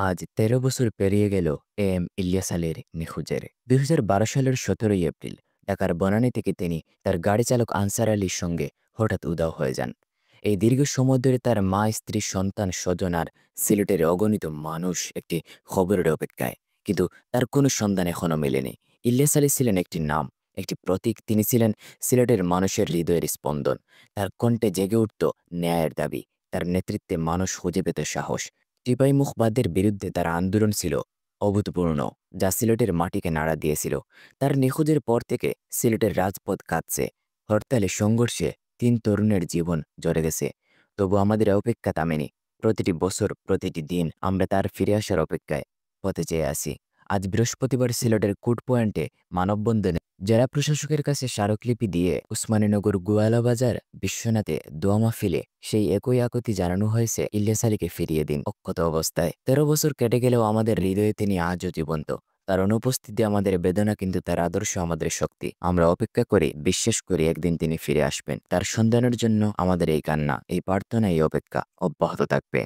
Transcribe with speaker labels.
Speaker 1: আজ ১৩ বছর পেরিয়ে গেল এম ইলিয়াস আলীর নিখোঁজের। ২০১২ সালের ১৭ই এপ্রিল ঢাকার বনানী থেকে তিনি তার গাড়ি চালক আনসার আলীর সঙ্গে হঠাৎ উধাও হয়ে যান। এই দীর্ঘ সময় ধরে তার মা, স্ত্রী, সন্তান, স্বজন আর সিলেটের অগণিত মানুষ একটি খবরের অপেক্ষায়। কিন্তু তার কোনো সন্ধান এখনো মেলেনি। ইলিয়াস আলী ছিলেন একটি নাম, একটি প্রতীক। তিনি ছিলেন সিলেটের মানুষের হৃদয়ের স্পন্দন। তার কণ্ঠে জেগে উঠত ন্যায়ের দাবি। তার নেতৃত্বে মানুষ খুঁজে পেত সাহস। টিপাই মুখবাদের বিরুদ্ধে তার আন্দোলন ছিল অভূতপূর্ণ, যা সিলেটের মাটিকে নাড়া দিয়েছিল। তার নিখোঁজের পর থেকে সিলেটের রাজপথ কাঁদছে। হরতালে, সংঘর্ষে ৩ তরুণের জীবন ঝরে গেছে। তবু আমাদের অপেক্ষা থামেনি। প্রতিটি বছর, প্রতিটি দিন আমরা তার ফিরে আসার অপেক্ষায় পথে চেয়ে আছি। আজ বৃহস্পতিবার সিলেটের কুট পয়েন্টে মানববন্ধনে জেলা প্রশাসকের কাছে স্মারকলিপি দিয়ে উসমানীনগর, গোয়ালাবাজার, বিশ্বনাথে দোয়া মাহফিলে সেই একই আকুতি জানানো হয়েছে ইলিয়াস আলীকে ফিরিয়ে দিন। অক্ষত অবস্থায় ১৩ বছর কেটে গেলেও আমাদের হৃদয়ে তিনি আজও জীবন্ত। তার অনুপস্থিতি আমাদের বেদনা, কিন্তু তার আদর্শ আমাদের শক্তি। আমরা অপেক্ষা করি, বিশ্বাস করি একদিন তিনি ফিরে আসবেন। তার সন্ধানের জন্য আমাদের এই কান্না, এই প্রার্থনা, এই অপেক্ষা অব্যাহত থাকবে।